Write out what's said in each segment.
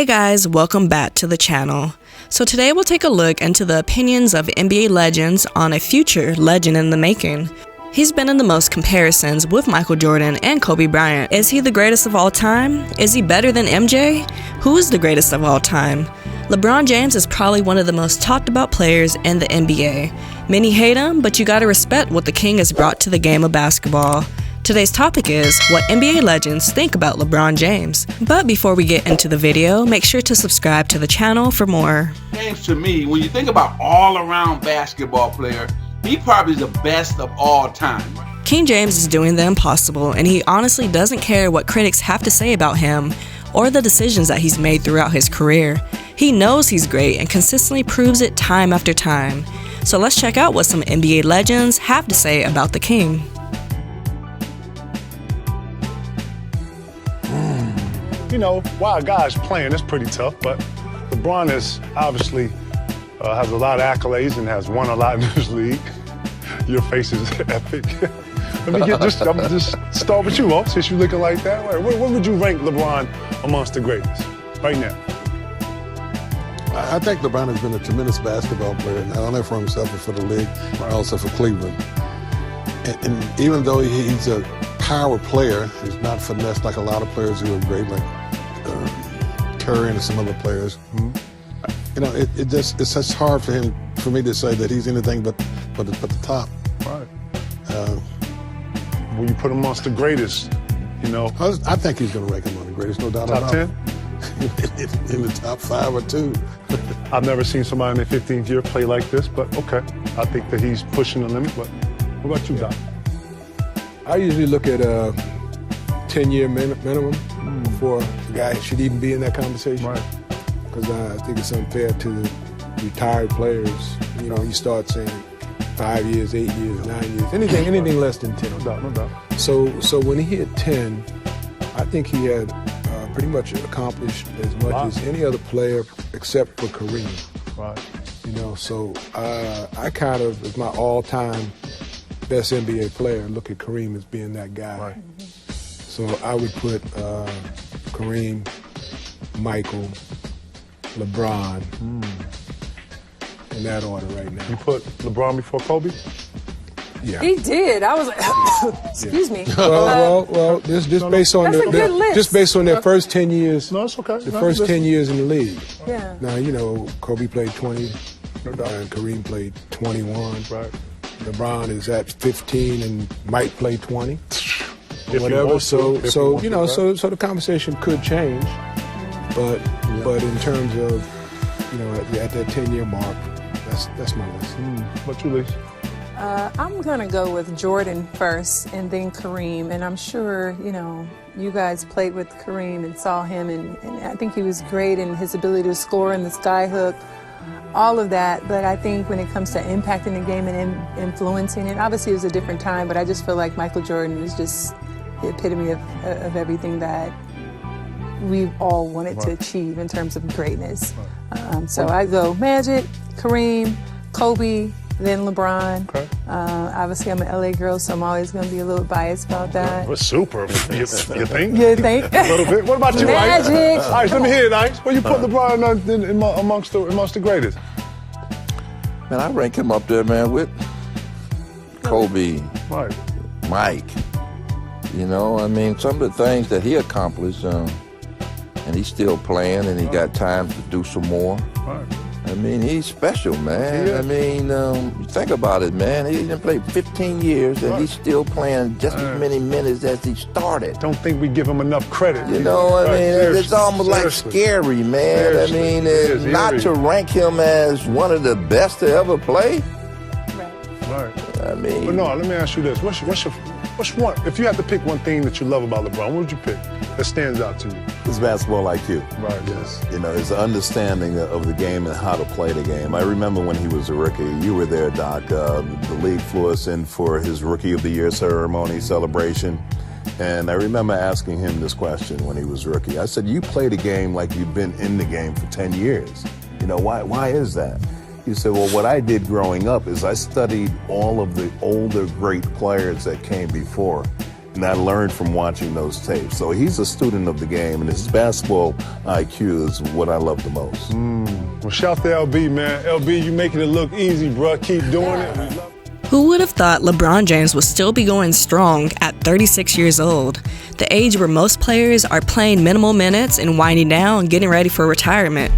Hey guys, welcome back to the channel. So today we'll take a look into the opinions of NBA legends on a future legend in the making. He's been in the most comparisons with Michael Jordan and Kobe Bryant. Is he the greatest of all time? Is he better than MJ? Who is the greatest of all time? LeBron James is probably one of the most talked about players in the NBA. Many hate him, but you gotta respect what the king has brought to the game of basketball. Today's topic is what NBA legends think about LeBron James. But before we get into the video, make sure to subscribe to the channel for more. James, to me, when you think about all-around basketball player, he probably is the best of all time. King James is doing the impossible, and he honestly doesn't care what critics have to say about him or the decisions that he's made throughout his career. He knows he's great and consistently proves it time after time. So let's check out what some NBA legends have to say about the king. You know, while a guy's playing, it's pretty tough, but LeBron is obviously has a lot of accolades and has won a lot in this league. Your face is epic. I'm just start with you, Mo, since you're looking like that. Where would you rank LeBron amongst the greatest right now? I think LeBron has been a tremendous basketball player, not only for himself, but for the league, but also for Cleveland. And even though he's a power player, he's not finesse like a lot of players who are great, like Curry and some other players. Mm-hmm. You know, it's just hard for me to say that he's anything but the top. Right. When you put him amongst the greatest, you know. I think he's going to rank him on the greatest, no doubt about it. Top 10? In the top 5 or 2. I've never seen somebody in their 15th year play like this, but okay. I think that he's pushing the limit, but what about you, Doc? I usually look at a 10-year minimum before a guy should even be in that conversation. Right. Because I think it's unfair to the retired players. You know, you start saying 5 years, 8 years, 9 years, anything less than 10. No doubt. So when he hit 10, I think he had pretty much accomplished as much as any other player except for Kareem. Right. You know, so I kind of, as my all-time best NBA player, look at Kareem as being that guy. Right. So I would put Kareem, Michael, LeBron in that order right now. You put LeBron before Kobe? Yeah. He did. I was like, excuse me. Well, just based on That's a good list. just based on their first 10 years. No, it's okay. The first 10 years in the league. Yeah. Now, you know, Kobe played 20, and Kareem played 21. Right. LeBron is at 15 and might play 20 or If whatever. So the conversation could change. But in terms of, you know, at that 10-year mark, that's my list. What you, Lisa? I'm going to go with Jordan first and then Kareem. And I'm sure, you know, you guys played with Kareem and saw him. And I think he was great in his ability to score in the skyhook, all of that. But I think when it comes to impacting the game and influencing it, obviously it was a different time. But I just feel like Michael Jordan was just the epitome of everything that we've all wanted to achieve in terms of greatness. So I go Magic, Kareem, Kobe, then LeBron. Okay. Obviously, I'm an LA girl, so I'm always going to be a little biased about that. We're super. You think? You think? A little bit. What about you, Ike? Magic. All right, let me hear it, Ike. Where you put LeBron amongst the greatest? Man, I rank him up there, man, with Kobe, Right. Mike. You know, I mean, some of the things that he accomplished, and he's still playing, and he got time to do some more. Right. I mean, he's special, man. Yeah. I mean, think about it, man. He didn't play 15 years, and he's still playing just as many minutes as he started. Don't think we give him enough credit. You know, I mean, it's almost like scary, man. I mean, not to rank him as one of the best to ever play. Right. I mean, But no, let me ask you this. What's one? If you had to pick one thing that you love about LeBron, what would you pick that stands out to you? His basketball IQ. Right. Yes. You know, his understanding of the game and how to play the game. I remember when he was a rookie, you were there, Doc. The league flew us in for his Rookie of the Year ceremony celebration. And I remember asking him this question when he was rookie. I said, you play the game like you've been in the game for 10 years. You know, why is that? He said, well, what I did growing up is I studied all of the older great players that came before. And I learned from watching those tapes. So he's a student of the game, and his basketball IQ is what I love the most. Well, shout to LB, man. LB, you making it look easy, bro. Keep doing it. We love it. Who would have thought LeBron James would still be going strong at 36 years old, the age where most players are playing minimal minutes and winding down, getting ready for retirement?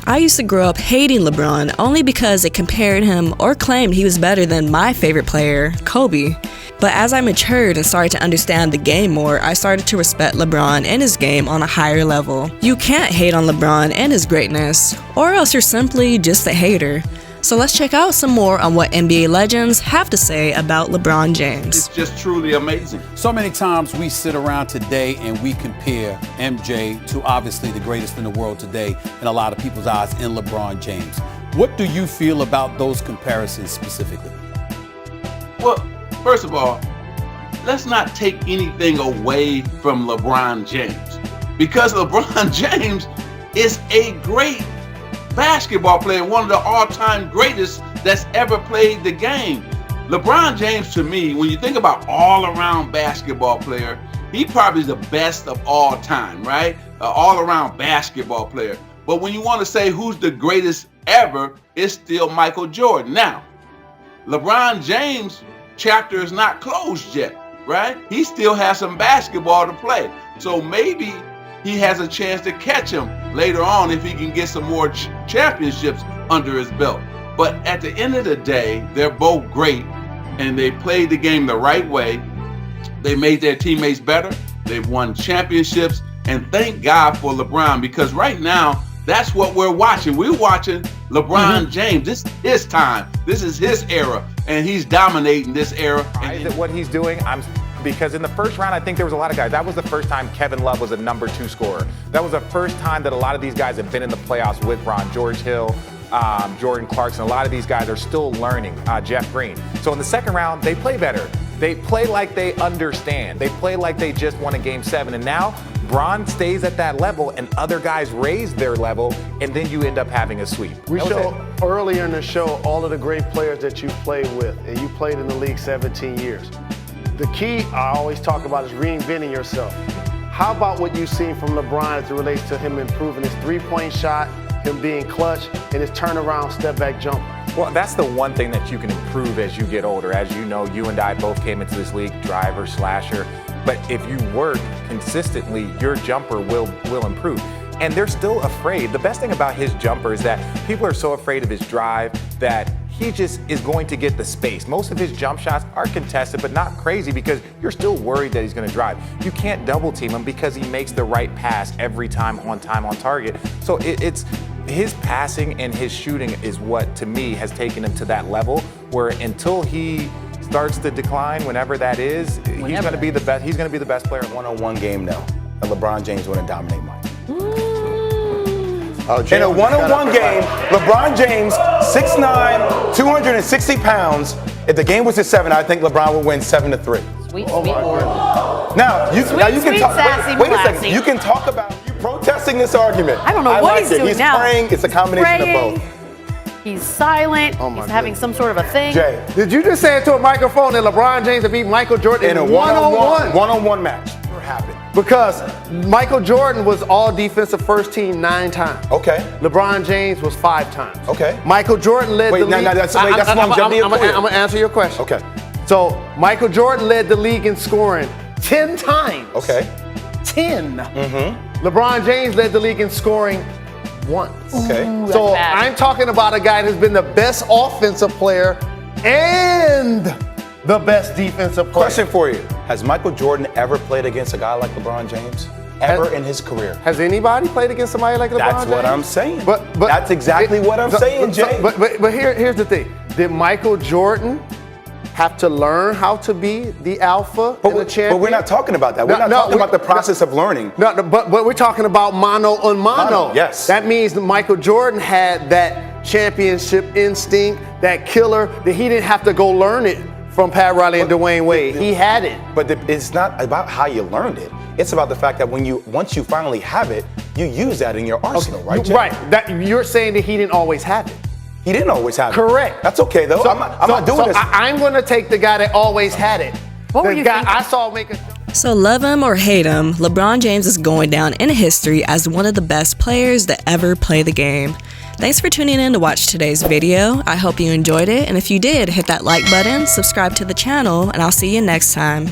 I used to grow up hating LeBron only because it compared him or claimed he was better than my favorite player, Kobe. But as I matured and started to understand the game more, I started to respect LeBron and his game on a higher level. You can't hate on LeBron and his greatness, or else you're simply just a hater. So let's check out some more on what NBA legends have to say about LeBron James. It's just truly amazing. So many times we sit around today and we compare MJ to obviously the greatest in the world today in a lot of people's eyes in LeBron James. What do you feel about those comparisons specifically? Well, first of all, let's not take anything away from LeBron James, because LeBron James is a great basketball player, one of the all-time greatest that's ever played the game. LeBron James, to me, when you think about all-around basketball player, he probably is the best of all time, right? All-around basketball player. But when you want to say who's the greatest ever, it's still Michael Jordan. Now, LeBron James' chapter is not closed yet, right? He still has some basketball to play. So maybe he has a chance to catch him later on if he can get some more championships under his belt. But at the end of the day, they're both great, and they played the game the right way. They made their teammates better. They've won championships, and thank God for LeBron, because right now, that's what we're watching. We're watching LeBron James. This is his time. This is his era, and he's dominating this era. Is what he's doing? Because in the first round, I think there was a lot of guys. That was the first time Kevin Love was a number 2 scorer. That was the first time that a lot of these guys have been in the playoffs with Ron, George Hill, Jordan Clarkson. A lot of these guys are still learning, Jeff Green. So in the second round, they play better. They play like they understand. They play like they just won a Game 7. And now Bron stays at that level and other guys raise their level, and then you end up having a sweep. We showed earlier in the show all of the great players that you played with, and you played in the league 17 years. The key I always talk about is reinventing yourself. How about what you've seen from LeBron as it relates to him improving his three-point shot, him being clutch, and his turnaround step-back jumper? Well, that's the one thing that you can improve as you get older. As you know, you and I both came into this league driver, slasher. But if you work consistently, your jumper will improve. And they're still afraid. The best thing about his jumper is that people are so afraid of his drive that he just is going to get the space. Most of his jump shots are contested, but not crazy, because you're still worried that he's going to drive. You can't double team him because he makes the right pass every time on target. So it's his passing and his shooting is what, to me, has taken him to that level where until he starts to decline, whenever that is, he's going to be the best. He's going to be the best player. One-on-one game now, and LeBron James want to dominate Mike. In a one-on-one game, LeBron James, 6'9", 260 pounds. If the game was at 7, I think LeBron would win 7-3. Sweet Lord. Now you can talk. Sassy, wait a second. You can talk about you protesting this argument. I don't know what he's doing he's now. Praying. It's a combination praying. of both. He's silent. He's having some sort of a thing. Jay, Did you just say into a microphone that LeBron James would beat Michael Jordan in a one-on-one match? Never happened. Because Michael Jordan was all defensive first team 9 times. Okay. LeBron James was 5 times. Okay. Michael Jordan led the league. That's longevity I'm going to answer your question. Okay. So Michael Jordan led the league in scoring 10 times. Okay. 10. LeBron James led the league in scoring once. Okay. So I'm talking about a guy who's been the best offensive player and the best defensive player. Question for you. Has Michael Jordan ever played against a guy like LeBron James? Ever in his career? Has anybody played against somebody like LeBron James? That's what I'm saying. But that's exactly what I'm saying, Jay. But here's the thing. Did Michael Jordan have to learn how to be the alpha and the champion? But we're not talking about that. We're not talking about the process of learning. But we're talking about mano on mano. Yes. That means that Michael Jordan had that championship instinct, that killer, that he didn't have to go learn it from Pat Riley and Dwayne Wade. He had it. But it's not about how you learned it. It's about the fact that once you finally have it, you use that in your arsenal, right, Jay? Right. You're saying that he didn't always have it. He didn't always have it. Correct. That's okay, though. I'm not doing this. I'm going to take the guy that always had it. What were you thinking? I saw make a So love him or hate him, LeBron James is going down in history as one of the best players that ever play the game. Thanks for tuning in to watch today's video. I hope you enjoyed it, and if you did, hit that like button, subscribe to the channel, and I'll see you next time.